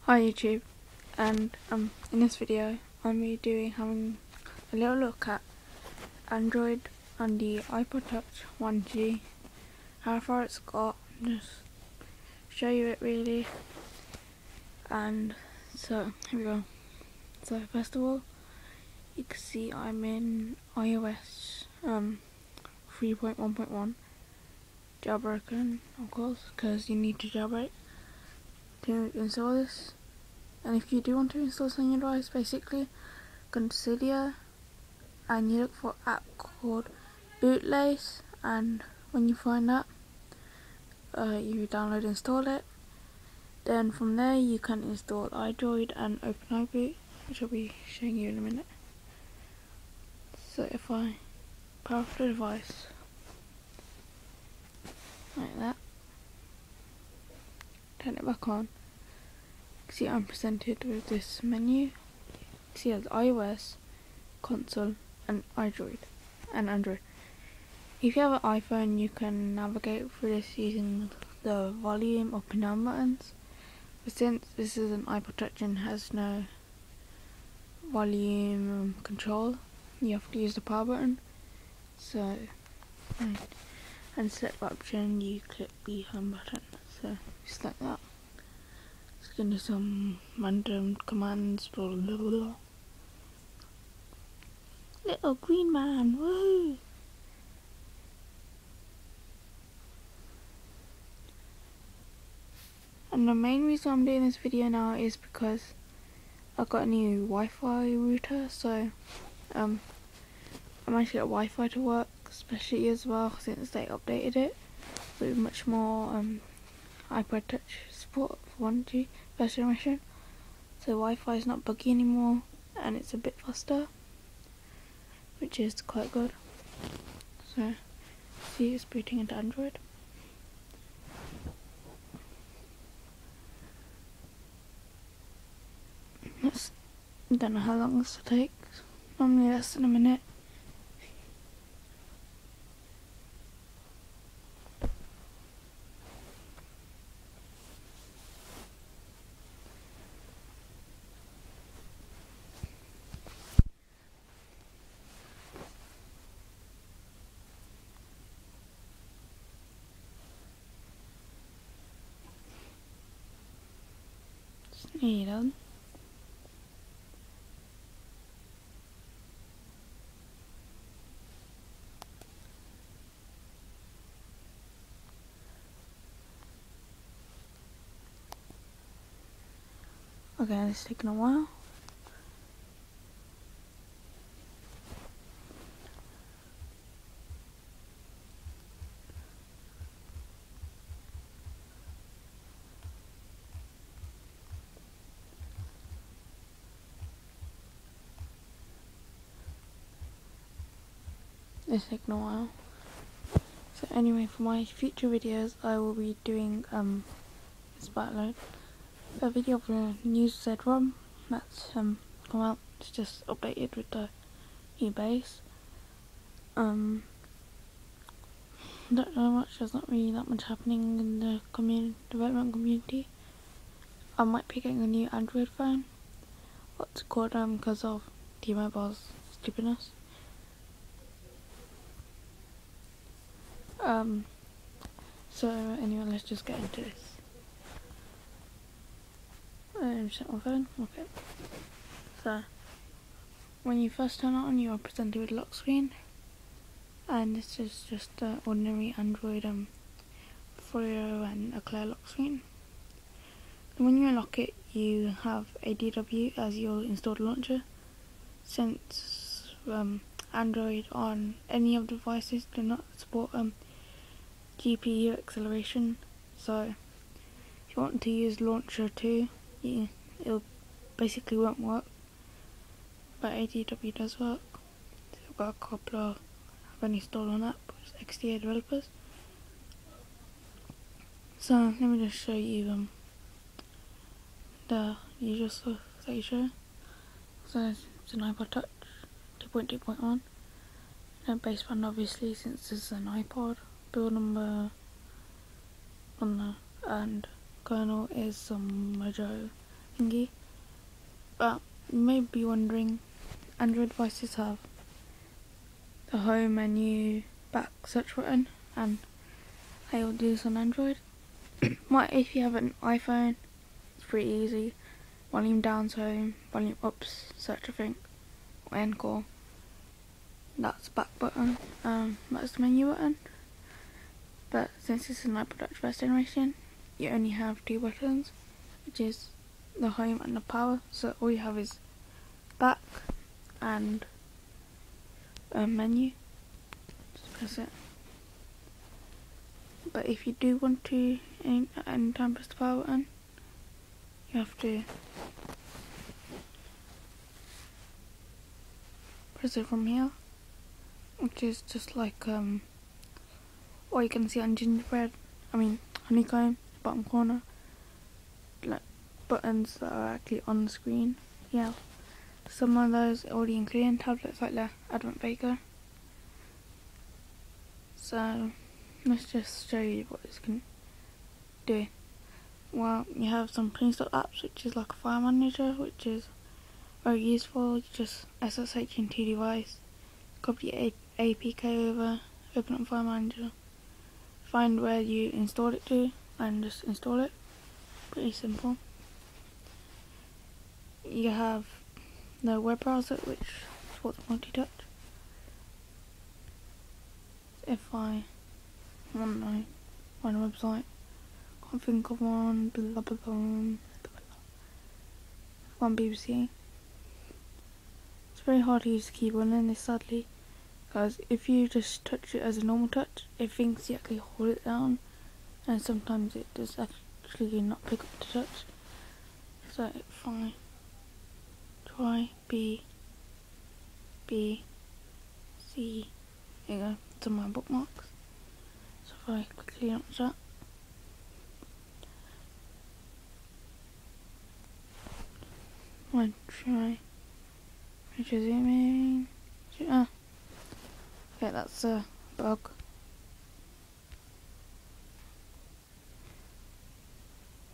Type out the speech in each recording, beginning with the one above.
Hi YouTube, and in this video I'm having a little look at Android on the iPod Touch 1G, how far it's got, just show you it really. And so here we go. So first of all, you can see I'm in iOS 3.1.1, jailbroken of course, because you need to jailbreak to install this. And if you do want to install this on your device, basically consider and you look for an app called Bootlace, and when you find that, you download and install it. Then from there you can install iDroid and open iBoot, which I'll be showing you in a minute. So if I power off the device like that, turn it back on, see I'm presented with this menu. See it has iOS, console and iDroid and Android. If you have an iPhone, you can navigate through this using the volume up and down buttons, but since this is an iPod Touch and has no volume control, you have to use the power button. So and select the option, you click the home button, so just like that. Just gonna do some random commands, blah blah blah. Little green man, woo! And the main reason I'm doing this video now is because I got a new Wi-Fi router, so I managed to get Wi-Fi to work, especially as well since they updated it with much more iPod Touch support for 1G first generation. So Wi-Fi is not buggy anymore and it's a bit faster, which is quite good. So see, it's booting into Android. Don't know how long this will take, normally less than a minute. It's nearly done. Okay, it's taken a while. It's taken a while. So anyway, for my future videos, I will be doing spotlight a video of a new Z-ROM that's come out. It's just updated with the new base. Don't know much. There's not really that much happening in the development community. I might be getting a new Android phone. What's it called? Because of T-Mobile's stupidness. So anyway, let's just get into this. Set my phone. Okay. So when you first turn it on, you are presented with lock screen, and this is just the ordinary Android Frio and a clear lock screen. And when you unlock it, you have ADW as your installed launcher. Since Android on any of the devices do not support GPU acceleration, so if you want to use launcher 2, it'll basically won't work, but ADW does work. So I've got a couple of I've only installed on that, but it's XDA developers. So let me just show you the usual stuff that you show. So it's an iPod Touch 2.2.1, and baseband obviously since this is an iPod. Build number on the and kernel is some Mojo thingy. But you may be wondering, Android devices have the home menu, back search button, and how you'll do this on Android. If you have an iPhone, it's pretty easy. Volume down's home, volume up's search, I think, or encore. That's back button, that's the menu button. But since this is an iPod Touch first generation, you only have two buttons, which is the home and the power. So all you have is back and menu. Just press it. But if you do want to anytime press the power button, you have to press it from here, which is just like what you can see on honeycomb, bottom corner, like buttons that are actually on the screen. Yeah, some of those are already included in tablets like the Advent Baker. So let's just show you what this can do. Well, you have some pre-installed apps, which is like a file manager, which is very useful. You just SSH into your device, copy APK over, open up file manager, find where you installed it to, and just install it. Pretty simple. You have the web browser, which supports multi-touch. If I want to find a website, can't think of one, blah blah blah, one BBC. It's very hard to use the keyboard in this, sadly, because if you just touch it as a normal touch, it thinks you actually hold it down, and sometimes it does actually not pick up the touch. So if I try B, C, there you go, to my bookmarks. So if I quickly launch that, I try zooming. Okay, that's a bug.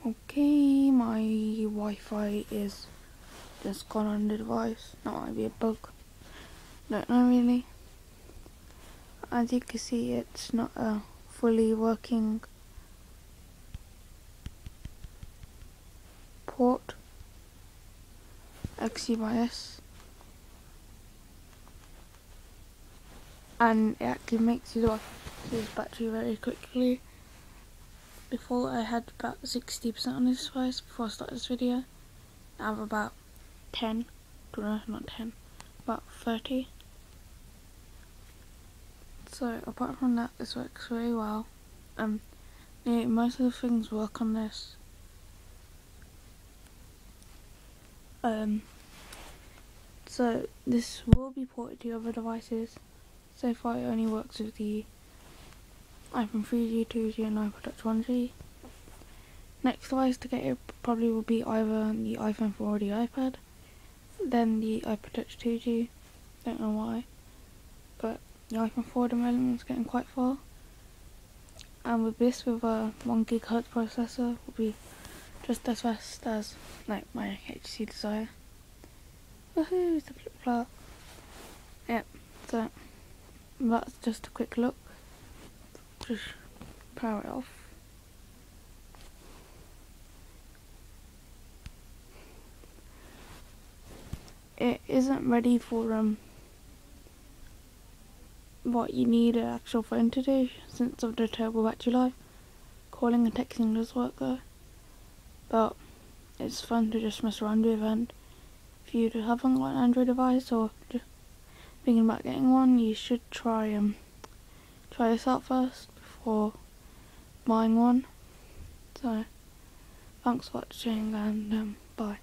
Okay, my Wi-Fi is just gone on the device. That might be a bug. Don't know really. As you can see, it's not a fully working port. XUIS, and it actually makes you lose battery very quickly. Before I had about 60% on this device before I started this video. I have about 10, no, not 10, about 30. So apart from that, this works very well. Yeah, most of the things work on this. So this will be ported to other devices. So far it only works with the iPhone 3G, 2G and iPod Touch 1G. Next device to get it probably will be either the iPhone 4 or the iPad, then the iPod Touch 2G, don't know why, but the iPhone 4 at the moment is getting quite far. And with this, with a 1 GHz processor, will be just as fast as like my HTC Desire. Woohoo, it's a flip-flop. Yep, so that's just a quick look. Just power it off. It isn't ready for what you need an actual phone to do, since of the terrible battery life. Calling and texting does work though, but it's fun to just mess around with. And if you haven't got an Android device or just thinking about getting one, you should try this out first before buying one. So thanks for watching, and bye.